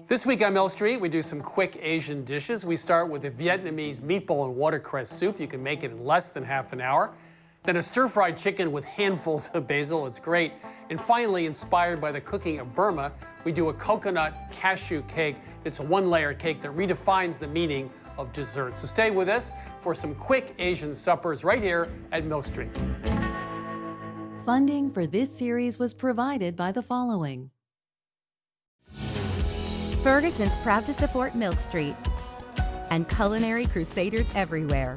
This week on Mill Street, we do some quick Asian dishes. We start with a Vietnamese meatball and watercress soup. You can make it in less than half an hour. Then a stir-fried chicken with handfuls of basil. It's great. And finally, inspired by the cooking of Burma, we do a coconut cashew cake. It's a one-layer cake that redefines the meaning of dessert. So stay with us for some quick Asian suppers right here at Mill Street. Funding for this series was provided by the following. Ferguson's proud to support Milk Street and culinary crusaders everywhere.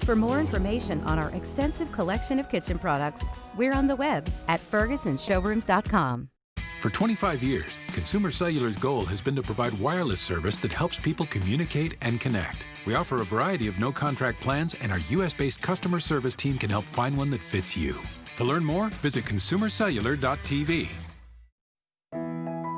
For more information on our extensive collection of kitchen products, we're on the web at fergusonshowrooms.com. For 25 years, Consumer Cellular's goal has been to provide wireless service that helps people communicate and connect. We offer a variety of no-contract plans, and our U.S.-based customer service team can help find one that fits you. To learn more, visit consumercellular.tv.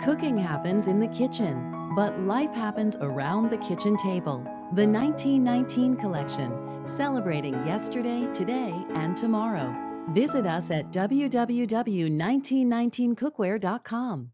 Cooking happens in the kitchen, but life happens around the kitchen table. The 1919 collection, celebrating yesterday, today, and tomorrow. Visit us at www.1919cookware.com.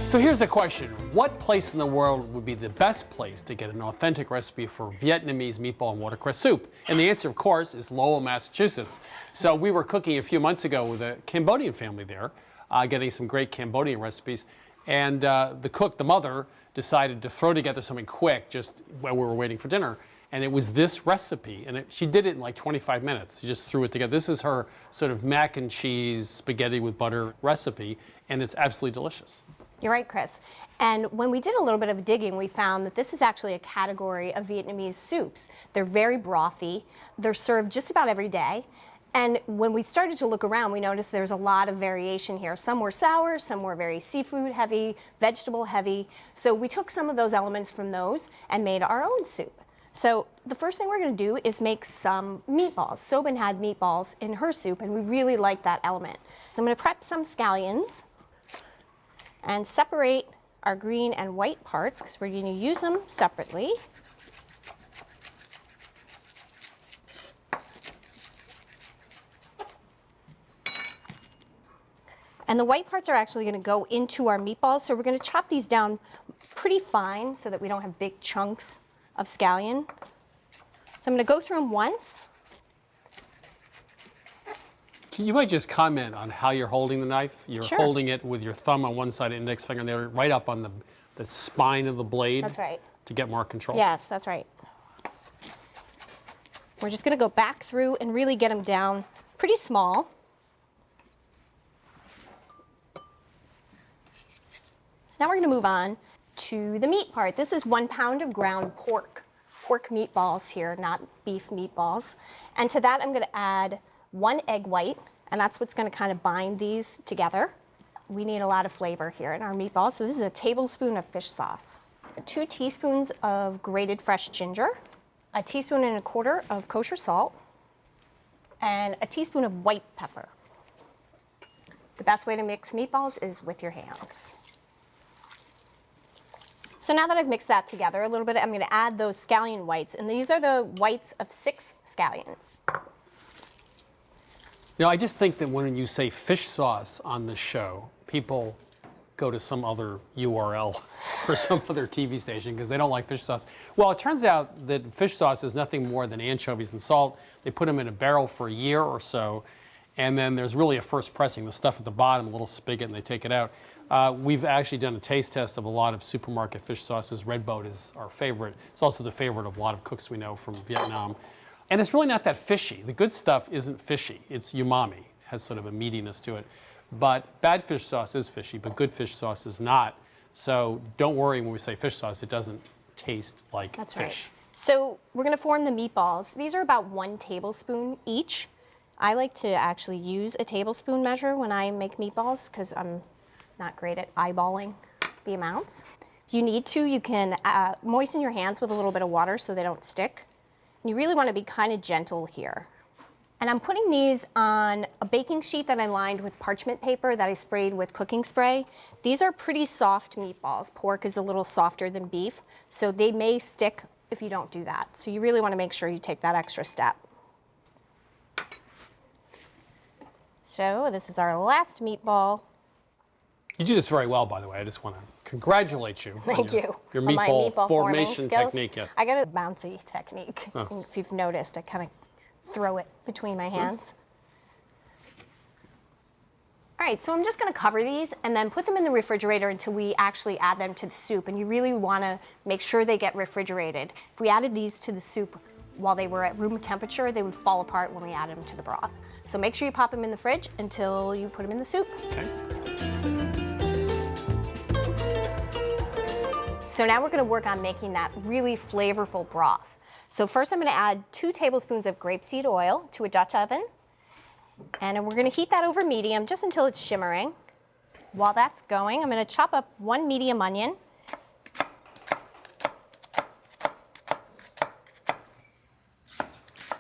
So here's the question. What place in the world would be the best place to get an authentic recipe for Vietnamese meatball and watercress soup? And the answer, of course, is Lowell, Massachusetts. So we were cooking a few months ago with a Cambodian family there, getting some great Cambodian recipes. And the cook, the mother, decided to throw together something quick just while we were waiting for dinner. And it was this recipe. And she did it in like 25 minutes. She just threw it together. This is her sort of mac and cheese, spaghetti with butter recipe. And it's absolutely delicious. You're right, Chris. And when we did a little bit of digging, we found that this is actually a category of Vietnamese soups. They're very brothy. They're served just about every day. And when we started to look around, we noticed there's a lot of variation here. Some were sour, some were very seafood heavy, vegetable heavy. So we took some of those elements from those and made our own soup. So the first thing we're going to do is make some meatballs. Sobin had meatballs in her soup, and we really like that element. So I'm going to prep some scallions and separate our green and white parts because we're going to use them separately. And the white parts are actually going to go into our meatballs, so we're going to chop these down pretty fine so that we don't have big chunks of scallion. So I'm going to go through them once. You might just comment on how you're holding the knife. You're Sure. holding it with your thumb on one side, index finger on the other, right up on the spine of the blade. That's right. To get more control. Yes, that's right. We're just going to go back through and really get them down pretty small. So now we're going to move on to the meat part. This is 1 pound of ground pork meatballs here, not beef meatballs. And to that I'm going to add 1 egg white, and that's what's going to kind of bind these together. We need a lot of flavor here in our meatballs, so this is a tablespoon of fish sauce, 2 teaspoons of grated fresh ginger, 1.25 teaspoons of kosher salt, and 1 teaspoon of white pepper. The best way to mix meatballs is with your hands. So now that I've mixed that together a little bit, I'm going to add those scallion whites, and these are the whites of 6 scallions. You know, I just think that when you say fish sauce on the show, people go to some other URL or some other TV station because they don't like fish sauce. Well, it turns out that fish sauce is nothing more than anchovies and salt. They put them in a barrel for a year or so, and then there's really a first pressing, the stuff at the bottom, a little spigot, and they take it out. We've actually done a taste test of a lot of supermarket fish sauces. Red Boat is our favorite. It's also the favorite of a lot of cooks we know from Vietnam. And it's really not that fishy. The good stuff isn't fishy. It's umami. It has sort of a meatiness to it. But bad fish sauce is fishy, but good fish sauce is not. So don't worry when we say fish sauce, it doesn't taste like That's fish. Right. So we're going to form the meatballs. These are about 1 tablespoon each. I like to actually use a tablespoon measure when I make meatballs because I'm not great at eyeballing the amounts. If you need to, you can moisten your hands with a little bit of water so they don't stick. And you really want to be kind of gentle here. And I'm putting these on a baking sheet that I lined with parchment paper that I sprayed with cooking spray. These are pretty soft meatballs. Pork is a little softer than beef, so they may stick if you don't do that. So you really want to make sure you take that extra step. So this is our last meatball. You do this very well, by the way. I just want to congratulate you. Thank you. Your On my meatball forming formation skills. technique, yes. I got a bouncy technique. Oh. If you've noticed, I kind of throw it between my hands. All right, so I'm just going to cover these and then put them in the refrigerator until we actually add them to the soup. And you really want to make sure they get refrigerated. If we added these to the soup while they were at room temperature, they would fall apart when we added them to the broth. So make sure you pop them in the fridge until you put them in the soup. Okay. So now we're going to work on making that really flavorful broth. So first I'm going to add 2 tablespoons of grapeseed oil to a Dutch oven. And we're going to heat that over medium just until it's shimmering. While that's going, I'm going to chop up 1 medium onion.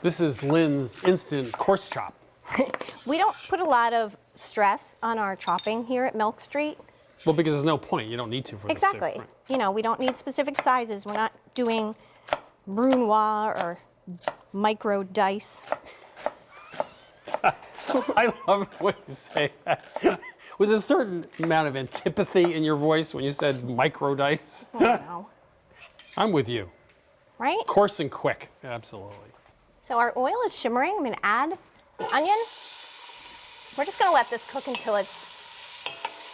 This is Lynn's instant coarse chop. We don't put a lot of stress on our chopping here at Milk Street. Well, because there's no point. You don't need to for this soup. Exactly. Right. You know, we don't need specific sizes. We're not doing brunoise or micro dice. I love the way you say that. Was there a certain amount of antipathy in your voice when you said micro dice? I don't know. I'm with you. Right? Coarse and quick. Absolutely. So our oil is shimmering. I'm going to add the onion. We're just going to let this cook until it's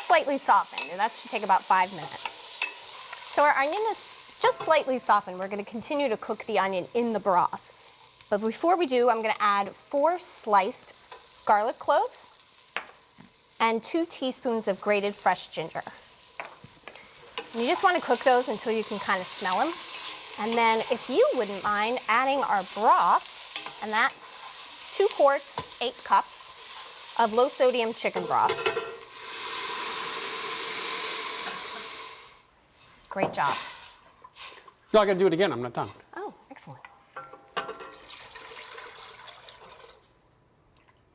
slightly softened, and that should take about 5 minutes. So our onion is just slightly softened. We're going to continue to cook the onion in the broth. But before we do, I'm going to add 4 sliced garlic cloves and 2 teaspoons of grated fresh ginger. And you just want to cook those until you can kind of smell them. And then if you wouldn't mind adding our broth, and that's 2 quarts, 8 cups of low sodium chicken broth. Great job. No, I got to do it again. I'm not done. Oh, excellent.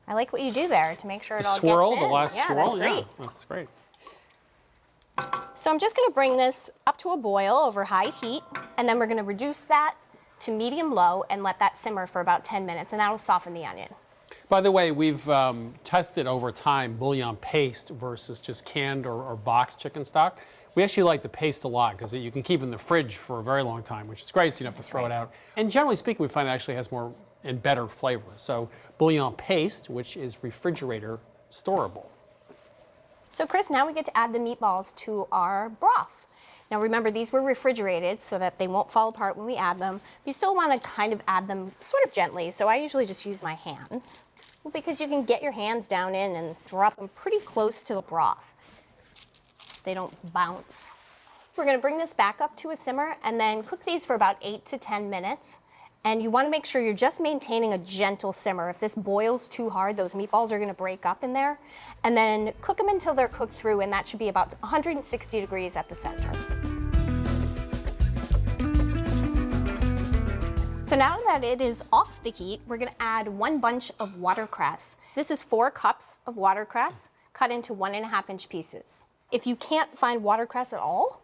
I like what you do there to make sure it all Swirl, gets in. the last yeah, swirl. That's great. Yeah, that's great. So I'm just going to bring this up to a boil over high heat, and then we're going to reduce that to medium-low and let that simmer for about 10 minutes, and that'll soften the onion. By the way, we've tested over time bouillon paste versus just canned or boxed chicken stock. We actually like the paste a lot because you can keep it in the fridge for a very long time, which is great, so you don't have to throw it out. And generally speaking, we find it actually has more and better flavor. So bouillon paste, which is refrigerator storable. So Chris, now we get to add the meatballs to our broth. Now remember, these were refrigerated so that they won't fall apart when we add them. You still want to kind of add them sort of gently, so I usually just use my hands. Because you can get your hands down in and drop them pretty close to the broth. They don't bounce. We're going to bring this back up to a simmer and then cook these for about 8 to 10 minutes. And you want to make sure you're just maintaining a gentle simmer. If this boils too hard, those meatballs are going to break up in there. And then cook them until they're cooked through, and that should be about 160 degrees at the center. So now that it is off the heat, we're going to add 1 bunch of watercress. This is 4 cups of watercress cut into 1.5-inch pieces. If you can't find watercress at all,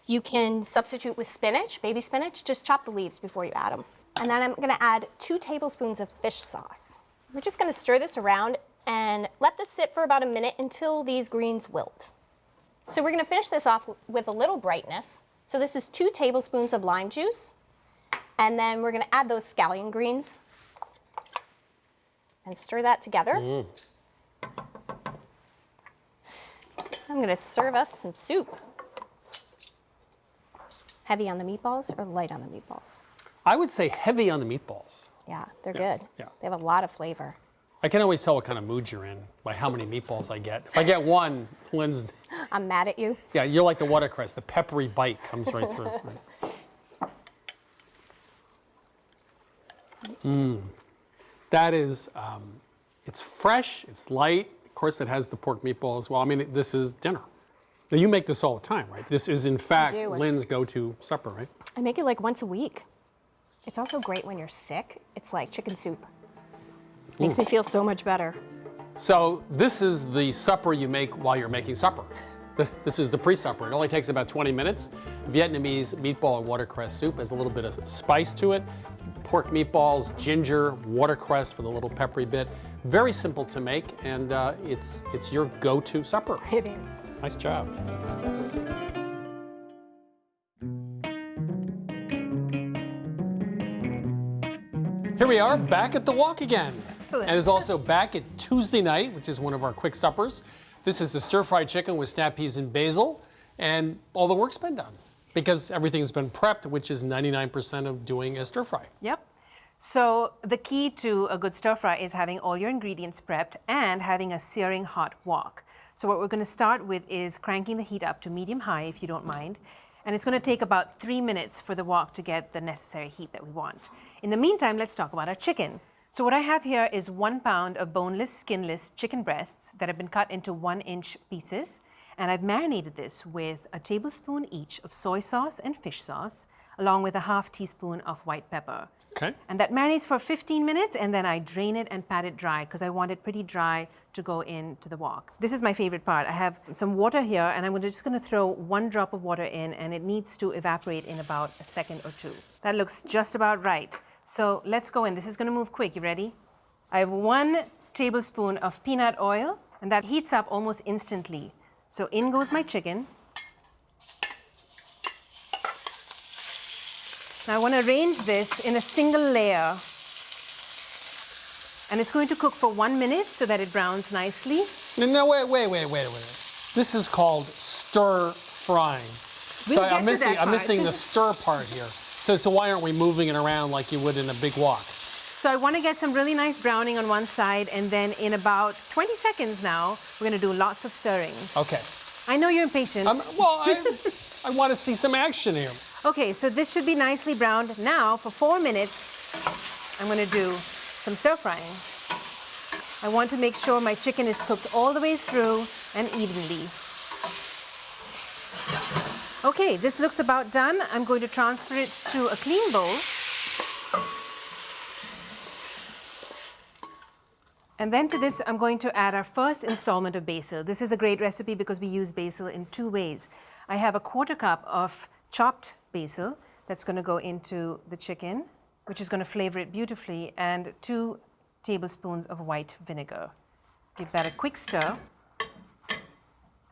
you can substitute with spinach, baby spinach. Just chop the leaves before you add them. And then I'm going to add 2 tablespoons of fish sauce. We're just going to stir this around and let this sit for about a minute until these greens wilt. So we're going to finish this off with a little brightness. So this is 2 tablespoons of lime juice. And then we're going to add those scallion greens and stir that together. I'm going to serve us some soup. Heavy on the meatballs or light on the meatballs? I would say heavy on the meatballs. Yeah, they're good. Yeah. They have a lot of flavor. I can always tell what kind of mood you're in by how many meatballs I get. If I get one, Lynn's... I'm mad at you. Yeah, you're like the watercress. The peppery bite comes right through. Right. That is It's fresh, it's light. Of course, it has the pork meatball as well. I mean, this is dinner. Now, you make this all the time, right? This is, in fact, Lynn's go-to supper, right? I make it like once a week. It's also great when you're sick. It's like chicken soup. Makes me feel so much better. So this is the supper you make while you're making supper. This is the pre-supper. It only takes about 20 minutes. Vietnamese meatball and watercress soup has a little bit of spice to it. Pork meatballs, ginger, watercress for the little peppery bit. Very simple to make, and it's your go-to supper. It is. Nice job. Here we are, back at the walk again. Excellent. And it's also back at Tuesday night, which is one of our quick suppers. This is the stir-fried chicken with snap peas and basil, and all the work's been done because everything's been prepped, which is 99% of doing a stir-fry. Yep. So the key to a good stir fry is having all your ingredients prepped and having a searing hot wok. So what we're going to start with is cranking the heat up to medium-high, if you don't mind. And it's going to take about 3 minutes for the wok to get the necessary heat that we want. In the meantime, let's talk about our chicken. So what I have here is 1 pound of boneless, skinless chicken breasts that have been cut into 1-inch pieces. And I've marinated this with a tablespoon each of soy sauce and fish sauce, along with a ½ teaspoon of white pepper. Okay. And that marinates for 15 minutes, and then I drain it and pat it dry because I want it pretty dry to go into the wok. This is my favorite part. I have some water here, and I'm just going to throw 1 drop of water in, and it needs to evaporate in about a second or 2. That looks just about right. So let's go in. This is going to move quick. You ready? I have 1 tablespoon of peanut oil, and that heats up almost instantly. So in goes my chicken. Now I want to arrange this in a single layer. And it's going to cook for 1 minute so that it browns nicely. No, wait. This is called stir frying. We'll So get I'm to missing, that I'm part. missing the stir part here. So why aren't we moving it around like you would in a big wok? So I want to get some really nice browning on one side, and then in about 20 seconds now, we're going to do lots of stirring. Okay. I know you're impatient. I want to see some action here. Okay, so this should be nicely browned. Now, for 4 minutes, I'm going to do some stir frying. I want to make sure my chicken is cooked all the way through and evenly. Okay, this looks about done. I'm going to transfer it to a clean bowl. And then to this, I'm going to add our first installment of basil. This is a great recipe because we use basil in 2 ways. I have a 1/4 cup of chopped basil that's going to go into the chicken, which is going to flavor it beautifully, and 2 tablespoons of white vinegar. Give that a quick stir.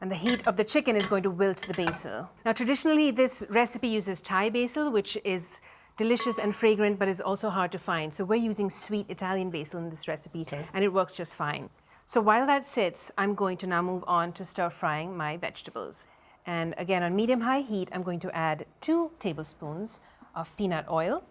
And the heat of the chicken is going to wilt the basil. Now, traditionally, this recipe uses Thai basil, which is delicious and fragrant, but is also hard to find. So we're using sweet Italian basil in this recipe, and it works just fine. So while that sits, I'm going to now move on to stir frying my vegetables. And again, on medium-high heat, I'm going to add 2 tablespoons of peanut oil.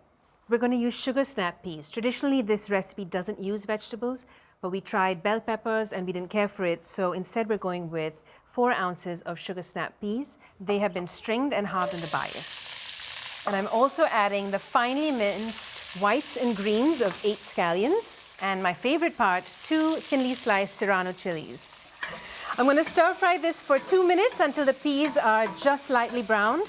We're going to use sugar snap peas. Traditionally, this recipe doesn't use vegetables, but we tried bell peppers and we didn't care for it, so instead we're going with 4 ounces of sugar snap peas. They have been stringed and halved in the bias. And I'm also adding the finely minced whites and greens of 8 scallions, and my favorite part, 2 thinly sliced serrano chilies. I'm going to stir fry this for 2 minutes until the peas are just lightly browned.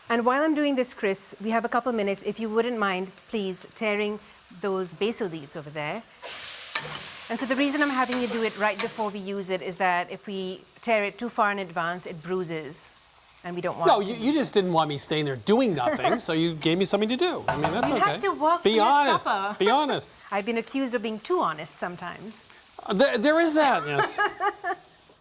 And while I'm doing this, Chris, we have a couple minutes. If you wouldn't mind, please, tearing those basil leaves over there. And so the reason I'm having you do it right before we use it is that if we tear it too far in advance, it bruises, and we don't want No, it to. you just didn't want me staying there doing nothing, so you gave me something to do. I mean, that's You okay. have to work Be for your honest. supper. Be honest. I've been accused of being too honest sometimes. There is that, yes.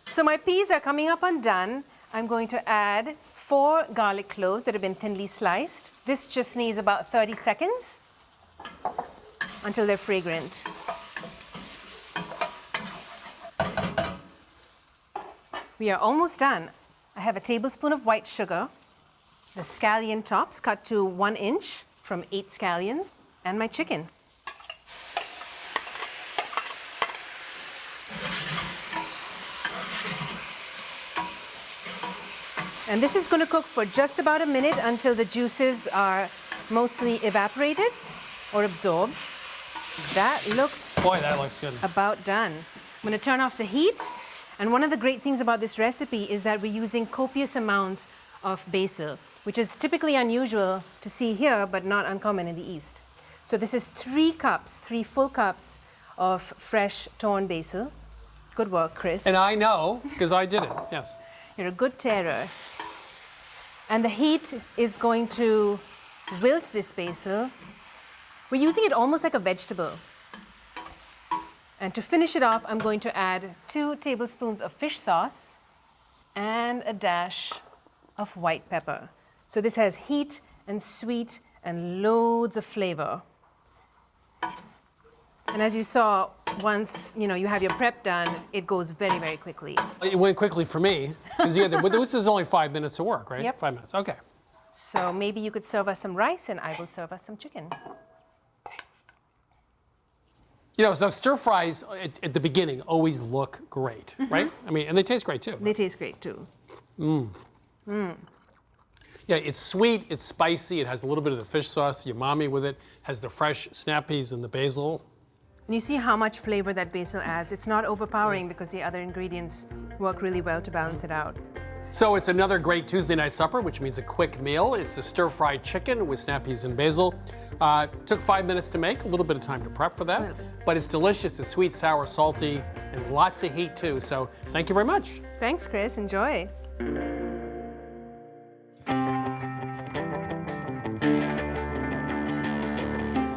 So my peas are coming up undone. I'm going to add 4 garlic cloves that have been thinly sliced. This just needs about 30 seconds until they're fragrant. We are almost done. I have a tablespoon of white sugar, the scallion chops cut to 1 inch from 8 scallions, and my chicken. And this is going to cook for just about a minute until the juices are mostly evaporated or absorbed. That looks Boy, that looks good. about done. I'm going to turn off the heat. And one of the great things about this recipe is that we're using copious amounts of basil, which is typically unusual to see here, but not uncommon in the East. So this is 3 full cups of fresh torn basil. Good work, Chris. And I know, because I did it, yes. You're a good terror. And the heat is going to wilt this basil. We're using it almost like a vegetable. And to finish it off, I'm going to add 2 tablespoons of fish sauce and a dash of white pepper. So this has heat and sweet and loads of flavor. And as you saw, once you have your prep done, it goes very, very quickly. It went quickly for me, because but this is only 5 minutes of work, right? Yep. 5 minutes, okay. So maybe you could serve us some rice and I will serve us some chicken. So stir fries at the beginning always look great, right? I mean, and they taste great too. They taste great too. Yeah, it's sweet, it's spicy, it has a little bit of the fish sauce, umami with it, has the fresh snap peas and the basil. And you see how much flavor that basil adds. It's not overpowering because the other ingredients work really well to balance it out. So it's another great Tuesday night supper, which means a quick meal. It's the stir-fried chicken with snap peas and basil. Took 5 minutes to make, a little bit of time to prep for that. But it's delicious, it's sweet, sour, salty, and lots of heat too. So thank you very much. Thanks, Chris. Enjoy.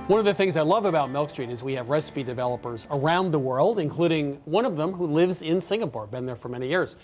One of the things I love about Milk Street is we have recipe developers around the world, including one of them who lives in Singapore, been there for many years.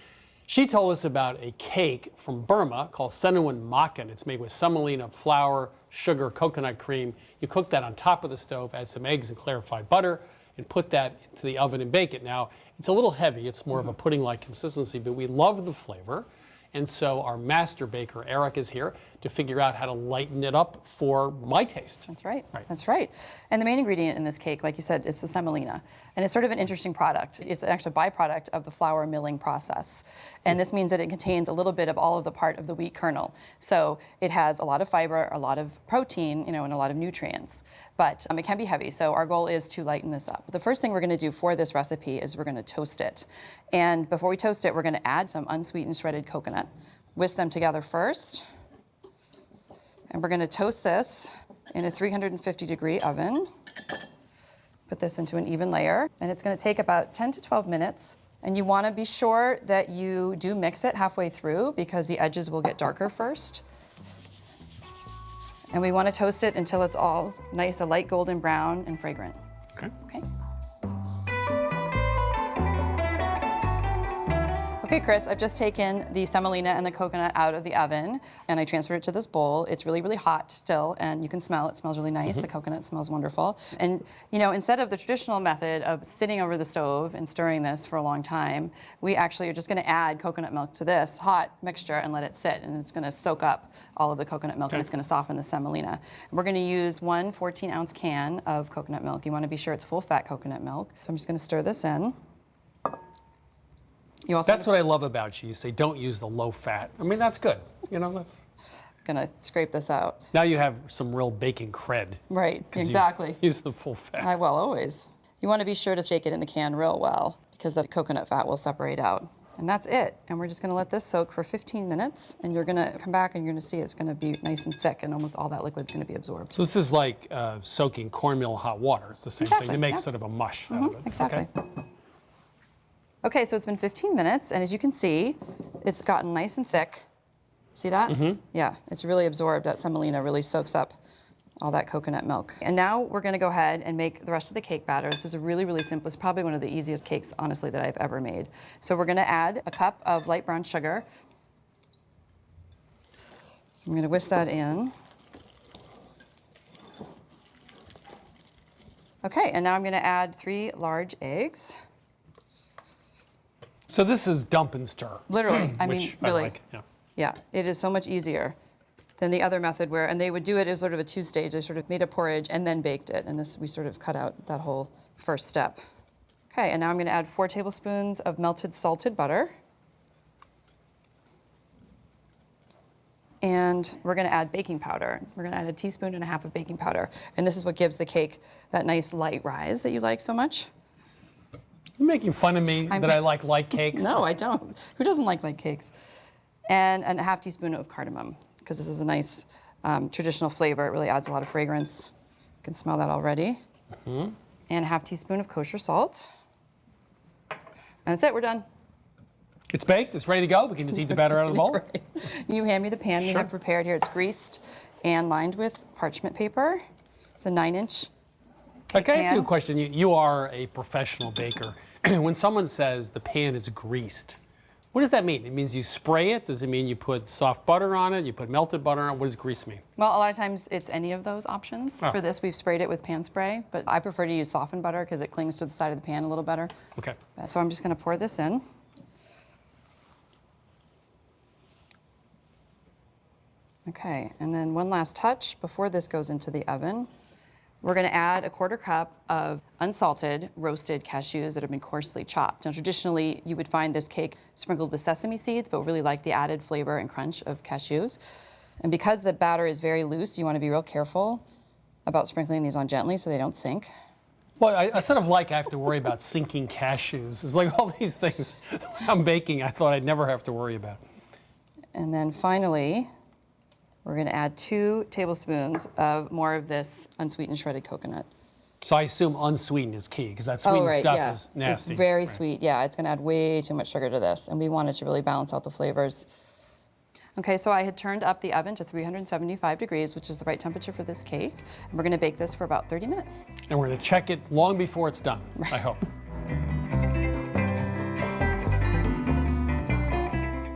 She told us about a cake from Burma called Sanwin Makin. It's made with semolina, flour, sugar, coconut cream. You cook that on top of the stove, add some eggs and clarified butter, and put that into the oven and bake it. Now, it's a little heavy. It's more of a pudding-like consistency, but we love the flavor. And so our master baker, Eric, is here to figure out how to lighten it up for my taste. That's right. That's right. And the main ingredient in this cake, like you said, it's the semolina. And it's sort of an interesting product. It's actually a byproduct of the flour milling process. And this means that it contains a little bit of all of the part of the wheat kernel. So it has a lot of fiber, a lot of protein, and a lot of nutrients. But it can be heavy, so our goal is to lighten this up. The first thing we're going to do for this recipe is we're going to toast it. And before we toast it, we're going to add some unsweetened shredded coconut. Whisk them together first. And we're going to toast this in a 350-degree oven. Put this into an even layer. And it's going to take about 10 to 12 minutes. And you want to be sure that you do mix it halfway through because the edges will get darker first. And we want to toast it until it's all nice, a light golden brown and fragrant. Okay. Okay. Okay, Chris, I've just taken the semolina and the coconut out of the oven and I transferred it to this bowl. It's really, really hot still, and you can smell it. It smells really nice. The coconut smells wonderful. And, instead of the traditional method of sitting over the stove and stirring this for a long time, we actually are just going to add coconut milk to this hot mixture and let it sit, and it's going to soak up all of the coconut milk and it's going to soften the semolina. And we're going to use 1 14-ounce can of coconut milk. You want to be sure it's full-fat coconut milk. So I'm just going to stir this in. That's what I love about you. You say don't use the low fat. I mean, that's good. That's... Gonna scrape this out. Now you have some real baking cred. Right, exactly. Use the full fat. I will, always. You want to be sure to shake it in the can real well because the coconut fat will separate out. And that's it. And we're just gonna let this soak for 15 minutes and you're gonna come back and you're gonna see it's gonna be nice and thick and almost all that liquid's gonna be absorbed. So this is like soaking cornmeal in hot water. It's the same thing. You make sort of a mush out of it. Exactly. Okay. Okay, so it's been 15 minutes, and as you can see, it's gotten nice and thick. See that? Yeah, it's really absorbed. That semolina really soaks up all that coconut milk. And now we're gonna go ahead and make the rest of the cake batter. This is a really, really simple, it's probably one of the easiest cakes, honestly, that I've ever made. So we're gonna add a cup of light brown sugar. So I'm gonna whisk that in. Okay, and now I'm gonna add 3 large eggs. So this is dump and stir. Literally, I mean, really. I like. Yeah. Yeah, it is so much easier than the other method and they would do it as sort of a 2-stage. They sort of made a porridge and then baked it. And we sort of cut out that whole first step. Okay, and now I'm gonna add 4 tablespoons of melted salted butter. And we're going to add baking powder. We're going to add 1.5 teaspoons of baking powder. And this is what gives the cake that nice light rise that you like so much. You're making fun of me that I like light cakes? No, I don't. Who doesn't like light cakes? And 1/2 teaspoon of cardamom, because this is a nice traditional flavor. It really adds a lot of fragrance. You can smell that already. And 1/2 teaspoon of kosher salt. And that's it, we're done. It's baked, it's ready to go. We can just eat the batter out of the bowl. Right. You hand me the pan we Sure. have prepared here. It's greased and lined with parchment paper. It's a 9-inch cake Okay, I ask you a pan. question. You are a professional baker. When someone says the pan is greased, what does that mean? It means you spray it? Does it mean you put soft butter on it? You put melted butter on it? What does grease mean? Well, a lot of times it's any of those options. Oh. For this, we've sprayed it with pan spray, but I prefer to use softened butter because it clings to the side of the pan a little better. Okay. So I'm just going to pour this in. Okay, and then one last touch before this goes into the oven. We're going to add 1/4 cup of unsalted roasted cashews that have been coarsely chopped. Now, traditionally, you would find this cake sprinkled with sesame seeds, but really like the added flavor and crunch of cashews. And because the batter is very loose, you want to be real careful about sprinkling these on gently so they don't sink. Well, I sort of like I have to worry about sinking cashews. It's like all these things I'm baking I thought I'd never have to worry about. And then finally, we're going to add 2 tablespoons of more of this unsweetened shredded coconut. So I assume unsweetened is key, because that sweetened stuff yeah. is nasty. It's very Right. sweet. Yeah, it's going to add way too much sugar to this, and we want it to really balance out the flavors. Okay, so I had turned up the oven to 375 degrees, which is the right temperature for this cake. And we're going to bake this for about 30 minutes. And we're going to check it long before it's done, I hope.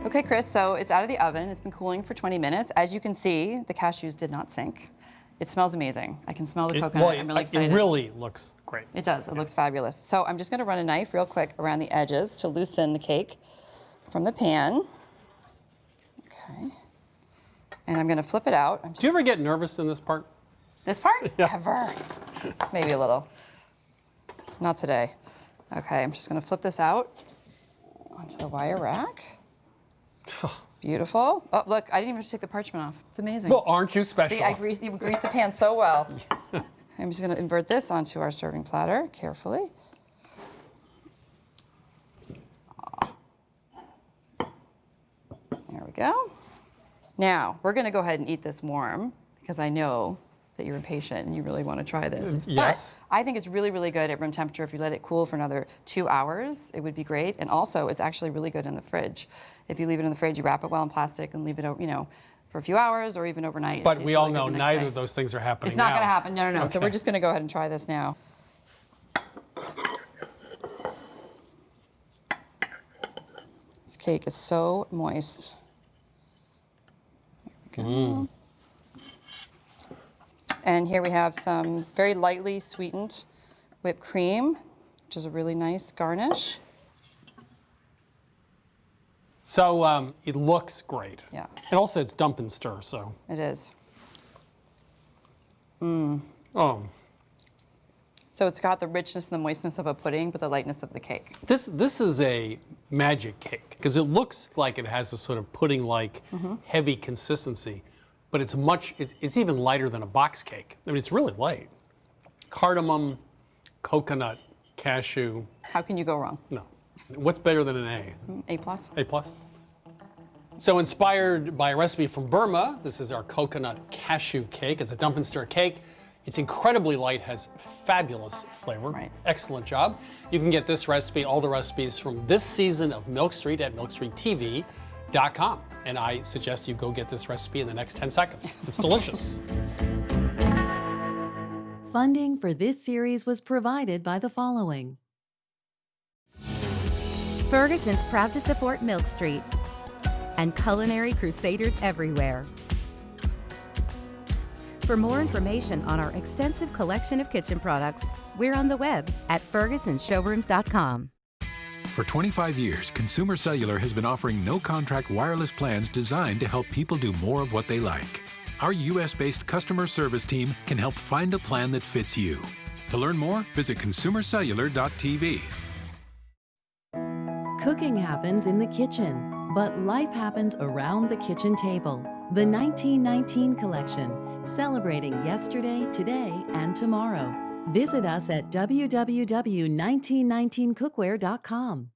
Okay, Chris, so it's out of the oven. It's been cooling for 20 minutes. As you can see, the cashews did not sink. It smells amazing. I can smell the coconut. I'm really excited. It really looks great. It does. It looks fabulous. So I'm just going to run a knife real quick around the edges to loosen the cake from the pan. Okay. And I'm going to flip it out. Do you ever get nervous in this part? This part? Never. Maybe a little. Not today. Okay, I'm just going to flip this out onto the wire rack. Beautiful. Oh, look, I didn't even have to take the parchment off. It's amazing. Well, aren't you special? See, you greased the pan so well. I'm just going to invert this onto our serving platter carefully. There we go. Now, we're going to go ahead and eat this warm because I know that you're impatient and you really want to try this. Yes. But I think it's really, really good at room temperature. If you let it cool for another 2 hours, it would be great. And also, it's actually really good in the fridge. If you leave it in the fridge, you wrap it well in plastic and leave it, for a few hours or even overnight. But It we tastes all really good know the next neither day. of those things are happening It's not now. going to happen. No, no, no. So Okay. we're just going to go ahead and try this now. This cake is so moist. There we go. And here we have some very lightly sweetened whipped cream, which is a really nice garnish. So it looks great. Yeah. And also it's dump and stir, so. It is. Oh, So it's got the richness and the moistness of a pudding, but the lightness of the cake. this is a magic cake, because it looks like it has a sort of pudding-like heavy consistency, but it's even lighter than a box cake. I mean, it's really light. Cardamom, coconut, cashew. How can you go wrong? No. What's better than an A? A+. A+. So inspired by a recipe from Burma, this is our coconut cashew cake. It's a dump and stir cake. It's incredibly light, has fabulous flavor. Right. Excellent job. You can get this recipe, all the recipes from this season of Milk Street at milkstreettv.com. And I suggest you go get this recipe in the next 10 seconds. It's delicious. Funding for this series was provided by the following. Ferguson's proud to support Milk Street and culinary crusaders everywhere. For more information on our extensive collection of kitchen products, we're on the web at fergusonshowrooms.com. For 25 years, Consumer Cellular has been offering no-contract wireless plans designed to help people do more of what they like. Our U.S.-based customer service team can help find a plan that fits you. To learn more, visit consumercellular.tv. Cooking happens in the kitchen, but life happens around the kitchen table. The 1919 collection, celebrating yesterday, today, and tomorrow. Visit us at www.1919cookware.com.